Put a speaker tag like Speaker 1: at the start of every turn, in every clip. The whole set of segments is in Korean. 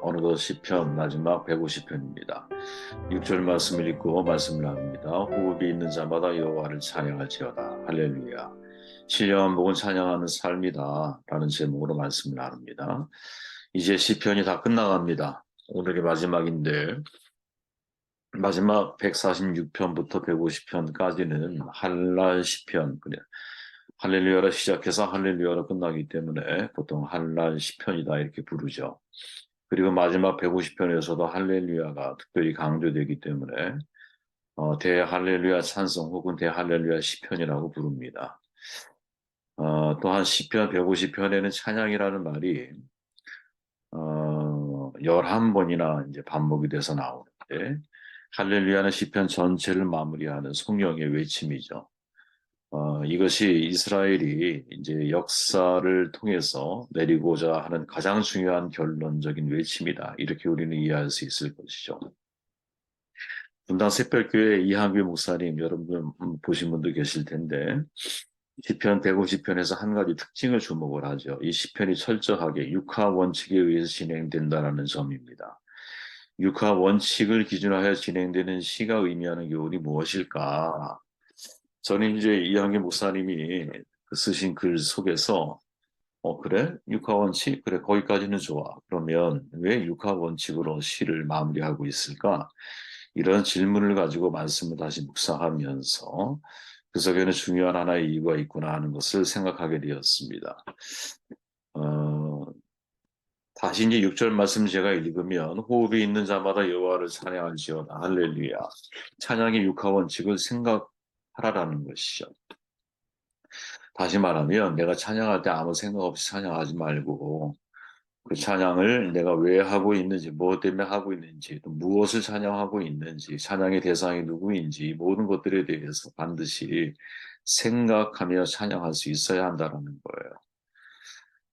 Speaker 1: 어느덧 시편 마지막 150편입니다. 6절 말씀을 읽고 말씀을 나눕니다. 호흡이 있는 자마다 여호와를 찬양할지어다. 할렐루야. 신령한 복은 찬양하는 삶이다. 라는 제목으로 말씀을 나눕니다. 이제 시편이 다 끝나갑니다. 오늘이 마지막인데 마지막 146편부터 150편까지는 할랄 시편, 그래. 할렐루야로 시작해서 할렐루야로 끝나기 때문에 보통 할랄 시편이다 이렇게 부르죠. 그리고 마지막 150편에서도 할렐루야가 특별히 강조되기 때문에 대할렐루야 찬송 혹은 대할렐루야 시편이라고 부릅니다. 또한 시편 150편에는 찬양이라는 말이 11번이나 이제 반복이 돼서 나오는데 할렐루야는 시편 전체를 마무리하는 성령의 외침이죠. 이것이 이스라엘이 이제 역사를 통해서 내리고자 하는 가장 중요한 결론적인 외침이다. 이렇게 우리는 이해할 수 있을 것이죠. 분당 새별교회 이한규 목사님 여러분 보신 분도 계실 텐데 시편 150편에서 한 가지 특징을 주목을 하죠. 이 시편이 철저하게 육하 원칙에 의해서 진행된다는 점입니다. 육하 원칙을 기준하여 진행되는 시가 의미하는 교훈이 무엇일까? 저는 이제 이한규 목사님이 쓰신 글 속에서 그래? 육하 원칙? 그래, 거기까지는 좋아. 그러면 왜 육하 원칙으로 시를 마무리하고 있을까? 이런 질문을 가지고 말씀을 다시 묵상하면서 그 속에는 중요한 하나의 이유가 있구나 하는 것을 생각하게 되었습니다. 어, 다시 이제 6절 말씀 제가 읽으면 호흡이 있는 자마다 여호와를 찬양할지어다. 할렐루야. 찬양의 육하 원칙을 생각하라라는 것이죠. 다시 말하면 내가 찬양할 때 아무 생각 없이 찬양하지 말고 그 찬양을 내가 왜 하고 있는지, 무엇 때문에 하고 있는지, 또 무엇을 찬양하고 있는지, 찬양의 대상이 누구인지 모든 것들에 대해서 반드시 생각하며 찬양할 수 있어야 한다는 거예요.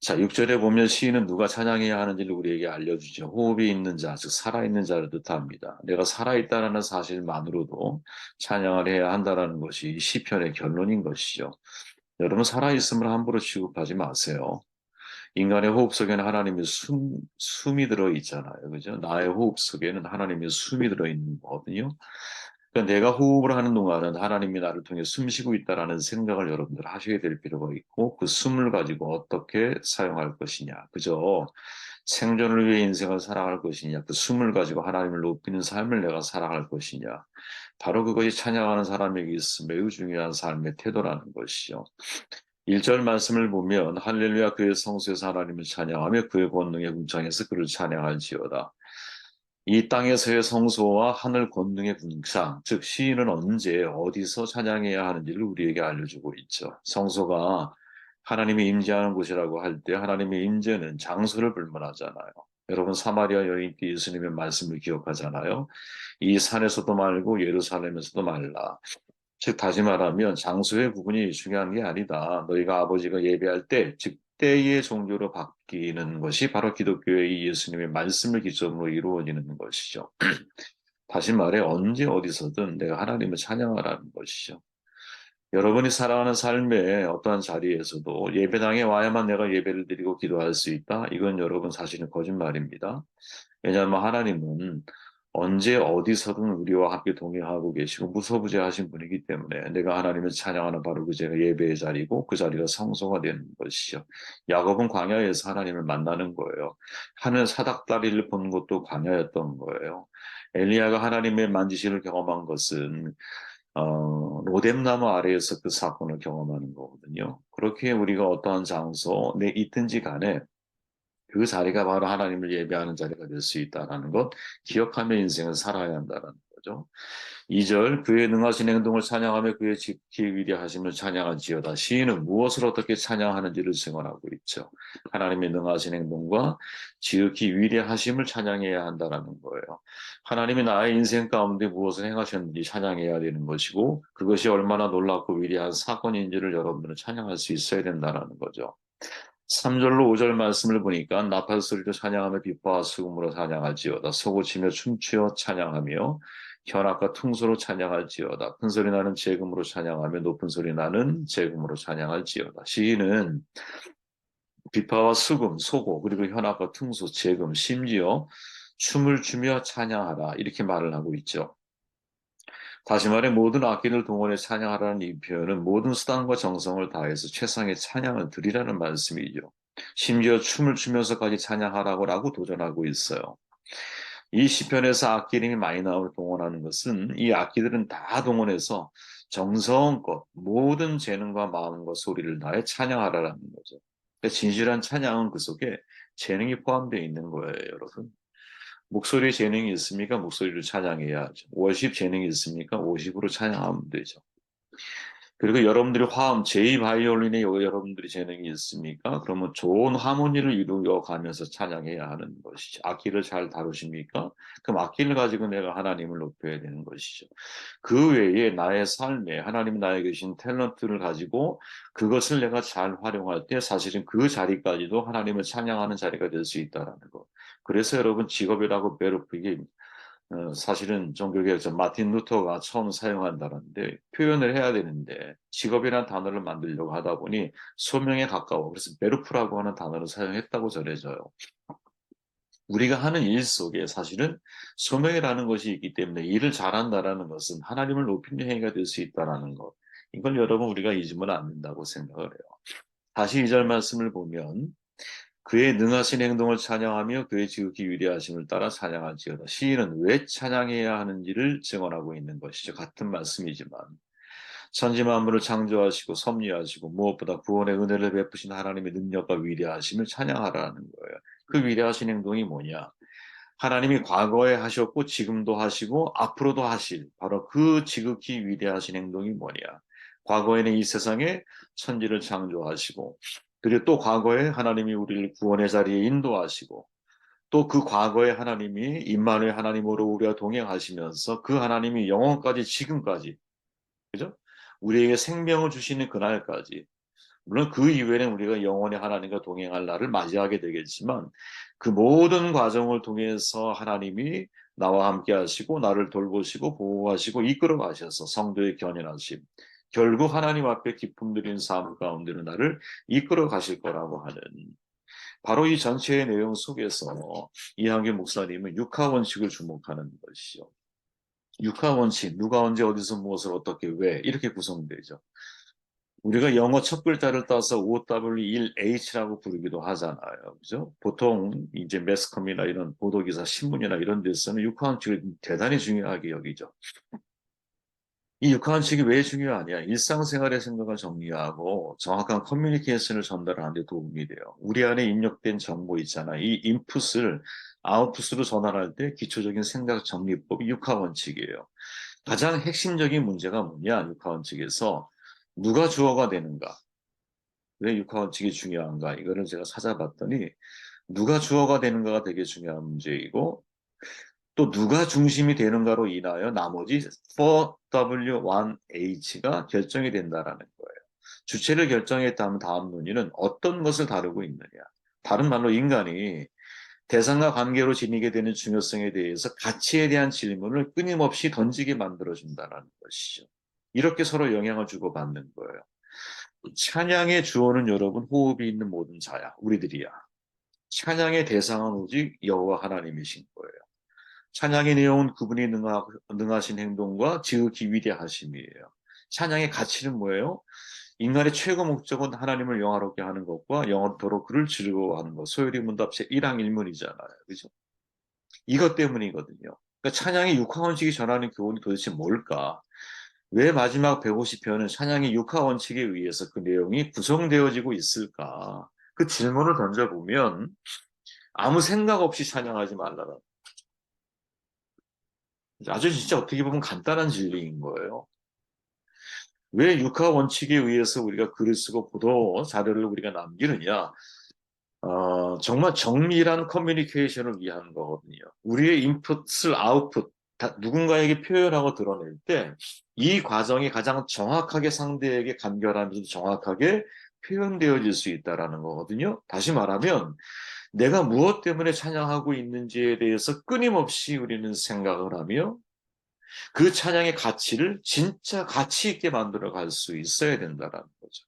Speaker 1: 자, 6절에 보면 시인은 누가 찬양해야 하는지를 우리에게 알려주죠. 호흡이 있는 자, 즉 살아있는 자를 뜻합니다. 내가 살아있다는 사실만으로도 찬양을 해야 한다는 것이 이 시편의 결론인 것이죠. 여러분 살아있음을 함부로 취급하지 마세요. 인간의 호흡 속에는 하나님의 숨이 들어있잖아요. 그죠? 나의 호흡 속에는 하나님의 숨이 들어있는 거거든요. 그러니까 내가 호흡을 하는 동안은 하나님이 나를 통해 숨 쉬고 있다라는 생각을 여러분들 하셔야 될 필요가 있고 그 숨을 가지고 어떻게 사용할 것이냐. 그죠? 생존을 위해 인생을 살아갈 것이냐. 그 숨을 가지고 하나님을 높이는 삶을 내가 살아갈 것이냐. 바로 그것이 찬양하는 사람에게 있어 매우 중요한 삶의 태도라는 것이죠. 1절 말씀을 보면 할렐루야 그의 성소에서 하나님을 찬양하며 그의 권능의 궁창에서 그를 찬양할지어다. 이 땅에서의 성소와 하늘 권능의 궁창, 즉 시인은 언제 어디서 찬양해야 하는지를 우리에게 알려주고 있죠. 성소가 하나님이 임재하는 곳이라고 할 때 하나님의 임재는 장소를 불문하잖아요. 여러분 사마리아 여인께 예수님의 말씀을 기억하잖아요. 이 산에서도 말고 예루살렘에서도 말라. 즉 다시 말하면 장소의 구분이 중요한 게 아니다. 너희가 아버지가 예배할 때, 즉 때의 종교로 바뀌는 것이 바로 기독교의 예수님의 말씀을 기점으로 이루어지는 것이죠. 다시 말해 언제 어디서든 내가 하나님을 찬양하라는 것이죠. 여러분이 살아가는 삶의 어떠한 자리에서도 예배당에 와야만 내가 예배를 드리고 기도할 수 있다? 이건 여러분 사실은 거짓말입니다. 왜냐하면 하나님은 언제 어디서든 우리와 함께 동행하고 계시고 무소부재하신 분이기 때문에 내가 하나님을 찬양하는 바로 그 제가 예배의 자리고 그 자리가 성소가 되는 것이죠. 야곱은 광야에서 하나님을 만나는 거예요. 하늘 사닥다리를 본 것도 광야였던 거예요. 엘리야가 하나님의 만지심을 경험한 것은 로뎀나무 아래에서 그 사건을 경험하는 거거든요. 그렇게 우리가 어떠한 장소, 내 있든지 간에 그 자리가 바로 하나님을 예배하는 자리가 될 수 있다는 것 기억하며 인생을 살아야 한다는 거죠. 2절 그의 능하신 행동을 찬양하며 그의 지키 위대하심을 찬양할지어다. 시인은 무엇을 어떻게 찬양하는지를 증언하고 있죠. 하나님의 능하신 행동과 지극히 위대하심을 찬양해야 한다는 거예요. 하나님이 나의 인생 가운데 무엇을 행하셨는지 찬양해야 되는 것이고 그것이 얼마나 놀랍고 위대한 사건인지를 여러분들은 찬양할 수 있어야 된다는 거죠. 3절로 5절 말씀을 보니까 나팔 소리로 찬양하며 비파와 수금으로 찬양할지어다. 소고치며 춤추어 찬양하며 현악과 퉁소로 찬양할지어다. 큰 소리 나는 재금으로 찬양하며 높은 소리 나는 재금으로 찬양할지어다. 시인은 비파와 수금, 소고, 그리고 현악과 퉁소, 재금, 심지어 춤을 추며 찬양하라 이렇게 말을 하고 있죠. 다시 말해 모든 악기를 동원해 찬양하라는 이 표현은 모든 수단과 정성을 다해서 최상의 찬양을 드리라는 말씀이죠. 심지어 춤을 추면서까지 찬양하라고 도전하고 있어요. 이 시편에서 악기 이름이 많이 나올 동원하는 것은 이 악기들은 다 동원해서 정성껏 모든 재능과 마음과 소리를 다해 찬양하라는 거죠. 그러니까 진실한 찬양은 그 속에 재능이 포함되어 있는 거예요, 여러분. 목소리에 재능이 있습니까? 목소리를 찬양해야 하죠. 워십 재능이 있습니까? 워십으로 찬양하면 되죠. 그리고 여러분들이 화음, 제2바이올린에 여러분들이 재능이 있습니까? 그러면 좋은 하모니를 이루어 가면서 찬양해야 하는 것이죠. 악기를 잘 다루십니까? 그럼 악기를 가지고 내가 하나님을 높여야 되는 것이죠. 그 외에 나의 삶에 하나님 나에게 주신 탤런트를 가지고 그것을 내가 잘 활용할 때 사실은 그 자리까지도 하나님을 찬양하는 자리가 될 수 있다는 거. 그래서 여러분 직업이라고 베르프기 사실은 종교개혁자 마틴 루터가 처음 사용한다는데 표현을 해야 되는데 직업이라는 단어를 만들려고 하다 보니 소명에 가까워. 그래서 베르프라고 하는 단어를 사용했다고 전해져요. 우리가 하는 일 속에 사실은 소명이라는 것이 있기 때문에 일을 잘한다라는 것은 하나님을 높이는 행위가 될 수 있다라는 것. 이걸 여러분 우리가 잊으면 안 된다고 생각을 해요. 다시 2절 말씀을 보면 그의 능하신 행동을 찬양하며 그의 지극히 위대하심을 따라 찬양할지어다. 시인은 왜 찬양해야 하는지를 증언하고 있는 것이죠. 같은 말씀이지만 천지 만물을 창조하시고 섭리하시고 무엇보다 구원의 은혜를 베푸신 하나님의 능력과 위대하심을 찬양하라는 거예요. 그 위대하신 행동이 뭐냐? 하나님이 과거에 하셨고 지금도 하시고 앞으로도 하실 바로 그 지극히 위대하신 행동이 뭐냐? 과거에는 이 세상에 천지를 창조하시고 그리고 또 과거에 하나님이 우리를 구원의 자리에 인도하시고 또 그 과거에 하나님이 임마누엘 하나님으로 우리와 동행하시면서 그 하나님이 영원까지 지금까지 그죠? 우리에게 생명을 주시는 그날까지 물론 그 이후에는 우리가 영원히 하나님과 동행할 날을 맞이하게 되겠지만 그 모든 과정을 통해서 하나님이 나와 함께 하시고 나를 돌보시고 보호하시고 이끌어 가셔서 성도의 견인하심 결국 하나님 앞에 기쁨 드리는 삶 가운데로 나를 이끌어 가실 거라고 하는 바로 이 전체의 내용 속에서 이한규 목사님은 육하 원칙을 주목하는 것이죠. 육하 원칙, 누가 언제 어디서 무엇을 어떻게 왜 이렇게 구성되죠. 우리가 영어 첫 글자를 따서 OW1H라고 부르기도 하잖아요. 그죠? 보통 이제 매스컴이나 이런 보도기사, 신문이나 이런 데서는 육하원칙을 대단히 중요하게 여기죠. 이 육하원칙이 왜 중요하냐? 일상생활의 생각을 정리하고 정확한 커뮤니케이션을 전달하는 데 도움이 돼요. 우리 안에 입력된 정보 있잖아. 이 인풋을 아웃풋으로 전환할 때 기초적인 생각 정리법이 육하원칙이에요. 가장 핵심적인 문제가 뭐냐? 육하원칙에서 누가 주어가 되는가? 왜 육하원칙이 중요한가? 이거를 제가 찾아봤더니 누가 주어가 되는가가 되게 중요한 문제이고 또 누가 중심이 되는가로 인하여 나머지 4W1H가 결정이 된다라는 거예요. 주체를 결정했다면 다음 논의는 어떤 것을 다루고 있느냐. 다른 말로 인간이 대상과 관계로 지니게 되는 중요성에 대해서 가치에 대한 질문을 끊임없이 던지게 만들어준다는 것이죠. 이렇게 서로 영향을 주고받는 거예요. 찬양의 주어는 여러분 호흡이 있는 모든 자야. 우리들이야. 찬양의 대상은 오직 여호와 하나님이신 거예요. 찬양의 내용은 그분이 능하신 행동과 지극히 위대하심이에요. 찬양의 가치는 뭐예요? 인간의 최고 목적은 하나님을 영화롭게 하는 것과 영원토록 그를 즐거워하는 것. 소요리 문답 제1항 1문이잖아요. 그죠? 이것 때문이거든요. 그러니까 찬양의 육하원칙이 전하는 교훈이 도대체 뭘까? 왜 마지막 150편은 찬양의 육하원칙에 의해서 그 내용이 구성되어지고 있을까? 그 질문을 던져보면 아무 생각 없이 찬양하지 말라라. 아주 진짜 어떻게 보면 간단한 진리인 거예요. 왜 육하 원칙에 의해서 우리가 글을 쓰고 보도 자료를 우리가 남기느냐? 정말 정밀한 커뮤니케이션을 위한 거거든요. 우리의 인풋을 아웃풋, 누군가에게 표현하고 드러낼 때 이 과정이 가장 정확하게 상대에게 간결하면서 정확하게 표현되어질 수 있다는 거거든요. 다시 말하면 내가 무엇 때문에 찬양하고 있는지에 대해서 끊임없이 우리는 생각을 하며 그 찬양의 가치를 진짜 가치 있게 만들어 갈 수 있어야 된다는 거죠.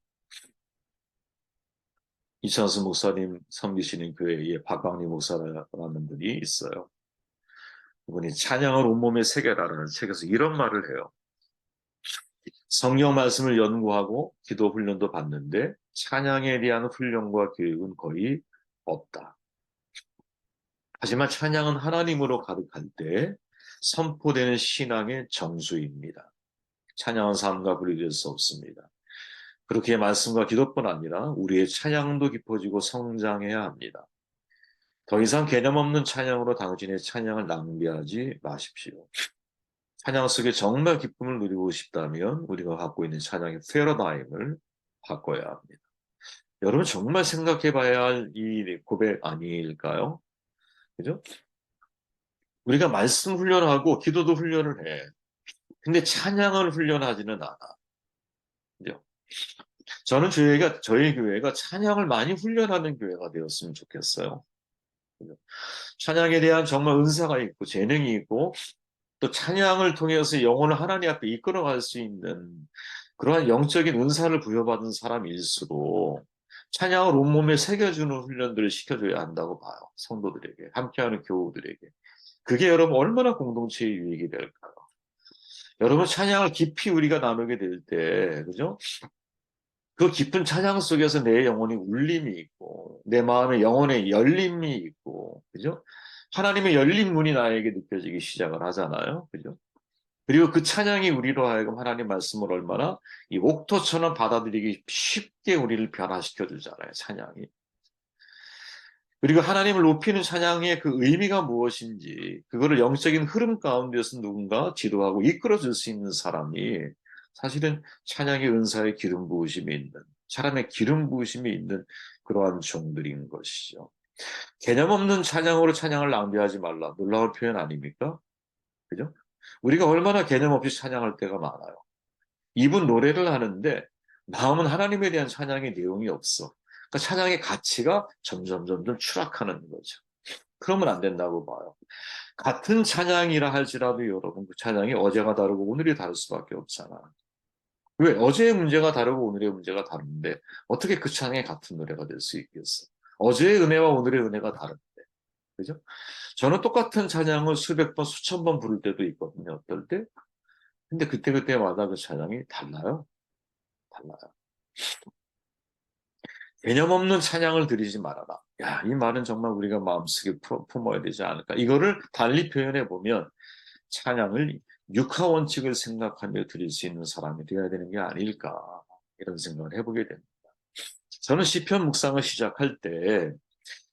Speaker 1: 이찬수 목사님 섬기시는 교회에 박광리 목사라는 분이 있어요. 그분이 찬양을 온몸에 새겨라라는 책에서 이런 말을 해요. 성경 말씀을 연구하고 기도 훈련도 받는데 찬양에 대한 훈련과 교육은 거의 없다. 하지만 찬양은 하나님으로 가득할 때 선포되는 신앙의 정수입니다. 찬양은 삶과 분리될 수 없습니다. 그렇게 말씀과 기도뿐 아니라 우리의 찬양도 깊어지고 성장해야 합니다. 더 이상 개념 없는 찬양으로 당신의 찬양을 낭비하지 마십시오. 찬양 속에 정말 기쁨을 누리고 싶다면 우리가 갖고 있는 찬양의 패러다임을 바꿔야 합니다. 여러분 정말 생각해 봐야 할 이 고백 아닐까요? 그죠? 우리가 말씀 훈련하고 기도도 훈련을 해. 근데 찬양을 훈련하지는 않아. 그죠? 저는 저희 교회가 찬양을 많이 훈련하는 교회가 되었으면 좋겠어요. 그죠? 찬양에 대한 정말 은사가 있고 재능이 있고 또 찬양을 통해서 영혼을 하나님 앞에 이끌어갈 수 있는 그러한 영적인 은사를 부여받은 사람일수록 찬양을 온몸에 새겨주는 훈련들을 시켜줘야 한다고 봐요. 성도들에게, 함께하는 교우들에게. 그게 여러분 얼마나 공동체의 유익이 될까요? 여러분 찬양을 깊이 우리가 나누게 될 때, 그죠? 그 깊은 찬양 속에서 내 영혼이 울림이 있고, 내 마음의 영혼의 열림이 있고, 그죠? 하나님의 열린 문이 나에게 느껴지기 시작을 하잖아요. 그죠? 그리고 그 찬양이 우리로 하여금 하나님 말씀을 얼마나 이 옥토처럼 받아들이기 쉽게 우리를 변화시켜 주잖아요. 찬양이. 그리고 하나님을 높이는 찬양의 그 의미가 무엇인지 그거를 영적인 흐름 가운데서 누군가 지도하고 이끌어 줄 수 있는 사람이 사실은 찬양의 은사의 기름 부으심이 있는 사람의 기름 부으심이 있는 그러한 종들인 것이죠. 개념 없는 찬양으로 찬양을 낭비하지 말라. 놀라운 표현 아닙니까? 그죠? 우리가 얼마나 개념 없이 찬양할 때가 많아요. 입은 노래를 하는데 마음은 하나님에 대한 찬양의 내용이 없어. 그러니까 찬양의 가치가 점점 추락하는 거죠. 그러면 안 된다고 봐요. 같은 찬양이라 할지라도 여러분 그 찬양이 어제가 다르고 오늘이 다를 수밖에 없잖아. 왜? 어제의 문제가 다르고 오늘의 문제가 다른데 어떻게 그 찬양이 같은 노래가 될 수 있겠어? 어제의 은혜와 오늘의 은혜가 다른데. 그죠? 저는 똑같은 찬양을 수백 번, 수천 번 부를 때도 있거든요. 어떨 때? 근데 그때그때마다 그 찬양이 달라요. 달라요. 개념 없는 찬양을 드리지 말아라. 야, 이 말은 정말 우리가 마음속에 품어야 되지 않을까. 이거를 달리 표현해 보면 찬양을 육하 원칙을 생각하며 드릴 수 있는 사람이 되어야 되는 게 아닐까. 이런 생각을 해보게 됩니다. 저는 시편 묵상을 시작할 때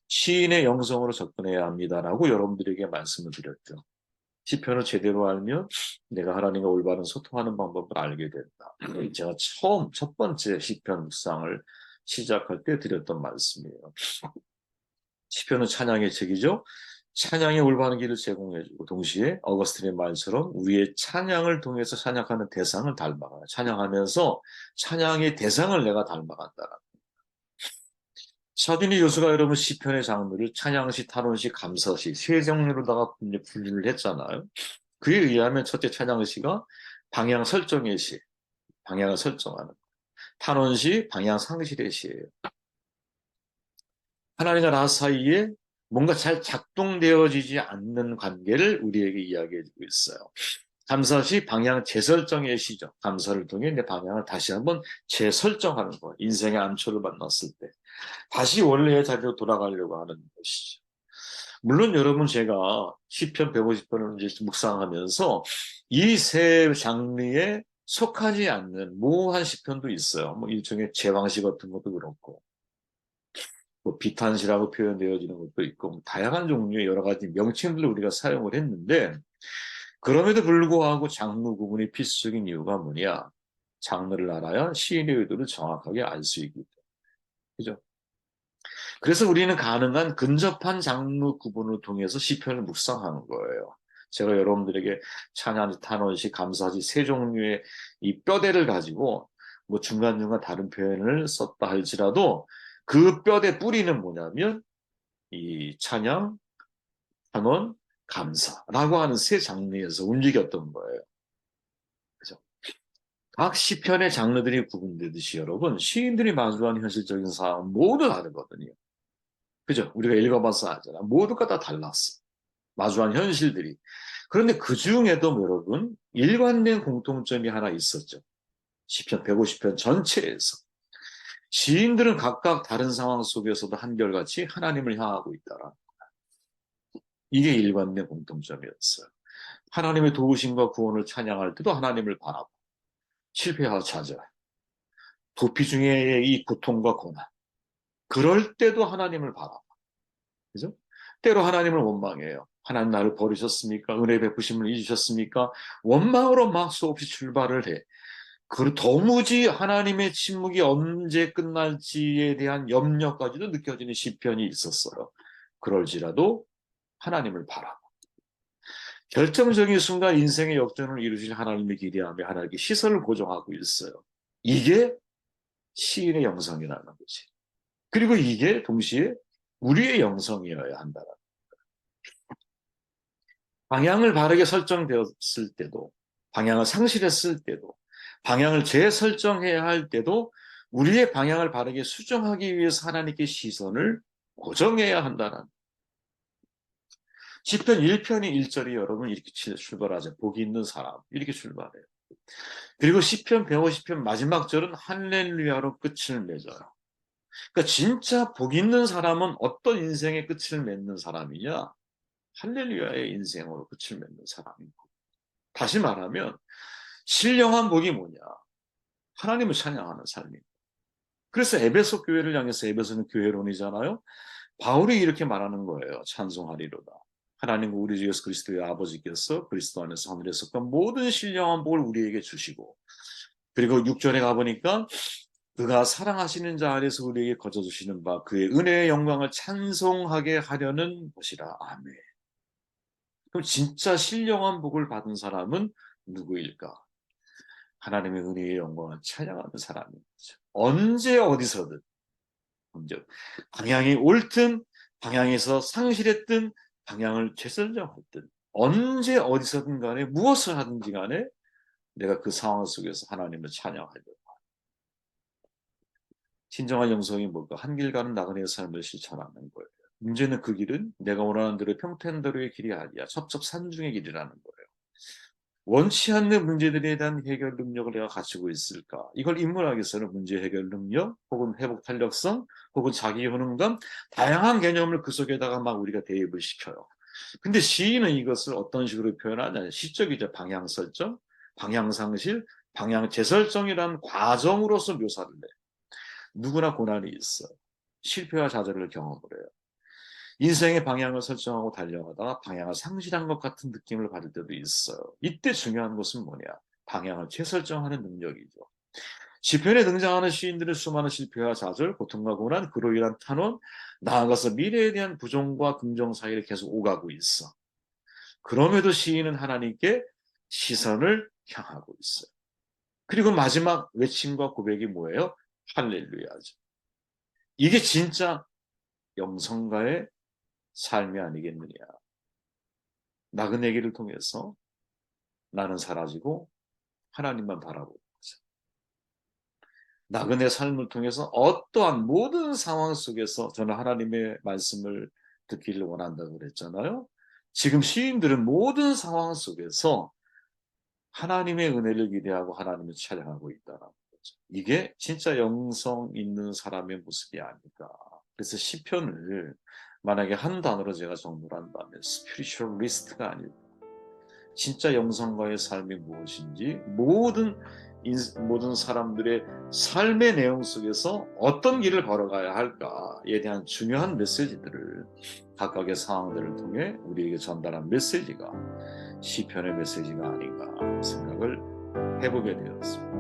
Speaker 1: 시인의 영성으로 접근해야 합니다라고 여러분들에게 말씀을 드렸죠. 시편을 제대로 알면 내가 하나님과 올바른 소통하는 방법을 알게 된다. 제가 첫 번째 시편 묵상을 시작할 때 드렸던 말씀이에요. 시편은 찬양의 책이죠. 찬양의 올바른 길을 제공해주고 동시에 어거스틴의 말처럼 우리의 찬양을 통해서 찬양하는 대상을 닮아가요. 찬양하면서 찬양의 대상을 내가 닮아간다. 서딘이 교수가 여러분 시편의 장르를 찬양시, 탄원시, 감사시 세 종류로다가 분류를 했잖아요. 그에 의하면 첫째 찬양시가 방향 설정의 시, 방향을 설정하는 탄원시, 방향 상실의 시예요. 하나님과 나 사이에 뭔가 잘 작동되어지지 않는 관계를 우리에게 이야기해주고 있어요. 감사시 방향 재설정의 시죠. 감사를 통해 내 방향을 다시 한번 재설정하는 거예요. 인생의 암초를 만났을 때 다시 원래의 자리로 돌아가려고 하는 것이죠. 물론 여러분 제가 시편 150편을 이제 묵상하면서 이 세 장르에 속하지 않는 모호한 시편도 있어요. 뭐 일종의 제왕시 같은 것도 그렇고 뭐 비탄시라고 표현되어지는 것도 있고 뭐 다양한 종류의 여러 가지 명칭들을 우리가 사용을 했는데 그럼에도 불구하고 장르 구분이 필수적인 이유가 뭐냐? 장르를 알아야 시인의 의도를 정확하게 알 수 있기 때문에. 그죠? 그래서 우리는 가능한 근접한 장르 구분을 통해서 시편을 묵상하는 거예요. 제가 여러분들에게 찬양시, 탄원시, 감사시 세 종류의 이 뼈대를 가지고 뭐 중간중간 다른 표현을 썼다 할지라도 그 뼈대 뿌리는 뭐냐면 이 찬양, 탄원, 감사라고 하는 세 장르에서 움직였던 거예요. 그죠? 각 시편의 장르들이 구분되듯이 여러분, 시인들이 마주한 현실적인 상황은 모두 다르거든요. 그죠? 우리가 읽어봐서 알잖아. 모두가 다 달랐어. 마주한 현실들이. 그런데 그 중에도 여러분, 일관된 공통점이 하나 있었죠. 시편 150편 전체에서. 시인들은 각각 다른 상황 속에서도 한결같이 하나님을 향하고 있다라. 이게 일관된 공통점이었어요. 하나님의 도우심과 구원을 찬양할 때도 하나님을 바라고, 실패와 좌절, 도피 중에 이 고통과 고난, 그럴 때도 하나님을 바라고, 그죠? 때로 하나님을 원망해요. 하나님 나를 버리셨습니까? 은혜 베푸심을 잊으셨습니까? 원망으로 막 수없이 출발을 해. 그 도무지 하나님의 침묵이 언제 끝날지에 대한 염려까지도 느껴지는 시편이 있었어요. 그럴지라도 하나님을 바라고, 결정적인 순간 인생의 역전을 이루실 하나님을 기대하며 하나님께 시선을 고정하고 있어요. 이게 시인의 영성이라는 거지. 그리고 이게 동시에 우리의 영성이어야 한다. 방향을 바르게 설정되었을 때도, 방향을 상실했을 때도, 방향을 재설정해야 할 때도 우리의 방향을 바르게 수정하기 위해서 하나님께 시선을 고정해야 한다는. 시편 1편이 1절이 여러분 이렇게 출발하죠. 복이 있는 사람 이렇게 출발해요. 그리고 시편 150편 마지막 절은 할렐루야로 끝을 맺어요. 그러니까 진짜 복 있는 사람은 어떤 인생의 끝을 맺는 사람이냐? 할렐루야의 인생으로 끝을 맺는 사람이고. 다시 말하면 신령한 복이 뭐냐? 하나님을 찬양하는 삶입니다. 그래서 에베소 교회를 향해서, 에베소는 교회론이잖아요. 바울이 이렇게 말하는 거예요. 찬송하리로다. 하나님과 우리 주 예수 그리스도의 아버지께서 그리스도 안에서 하늘에 속한 모든 신령한 복을 우리에게 주시고, 그리고 6절에 가보니까 그가 사랑하시는 자 안에서 우리에게 거저주시는 바 그의 은혜의 영광을 찬송하게 하려는 것이라. 아멘. 그럼 진짜 신령한 복을 받은 사람은 누구일까? 하나님의 은혜의 영광을 찬양하는 사람인 거죠. 언제 어디서든, 먼저 방향이 옳든 방향에서 상실했든 방향을 재설정했든 언제 어디서든 간에 무엇을 하든지 간에 내가 그 상황 속에서 하나님을 찬양하려고. 진정한 영성이 뭘까? 한 길 가는 나그네의 삶을 실천하는 거예요. 문제는 그 길은 내가 원하는 대로 평탄대로의 길이 아니야. 첩첩산중의 길이라는 거예요. 원치 않는 문제들에 대한 해결 능력을 내가 가지고 있을까? 이걸 인문학에서는 문제 해결 능력, 혹은 회복 탄력성, 혹은 자기 효능감, 다양한 개념을 그 속에다가 막 우리가 대입을 시켜요. 근데 시인은 이것을 어떤 식으로 표현하냐? 시적이죠. 방향 설정, 방향 상실, 방향 재설정이라는 과정으로서 묘사를 해. 누구나 고난이 있어. 실패와 좌절을 경험을 해요. 인생의 방향을 설정하고 달려가다가 방향을 상실한 것 같은 느낌을 받을 때도 있어요. 이때 중요한 것은 뭐냐? 방향을 재설정하는 능력이죠. 시편에 등장하는 시인들은 수많은 실패와 좌절, 고통과 고난, 그로 인한 탄원, 나아가서 미래에 대한 부정과 긍정 사이를 계속 오가고 있어. 그럼에도 시인은 하나님께 시선을 향하고 있어요. 그리고 마지막 외침과 고백이 뭐예요? 할렐루야죠. 이게 진짜 영성가의 삶이 아니겠느냐. 나그네기를 통해서 나는 사라지고 하나님만 바라보는 거죠. 나그네 삶을 통해서 어떠한 모든 상황 속에서 저는 하나님의 말씀을 듣기를 원한다고 그랬잖아요. 지금 시인들은 모든 상황 속에서 하나님의 은혜를 기대하고 하나님을 찬양하고 있다는 거죠. 이게 진짜 영성 있는 사람의 모습이 아닐까. 그래서 시편을 만약에 한 단어로 제가 정리를 한다면 스피리추얼리스트가 아닐까. 진짜 영성과의 삶이 무엇인지, 모든 사람들의 삶의 내용 속에서 어떤 길을 걸어가야 할까에 대한 중요한 메시지들을 각각의 상황들을 통해 우리에게 전달한 메시지가 시편의 메시지가 아닌가 생각을 해보게 되었습니다.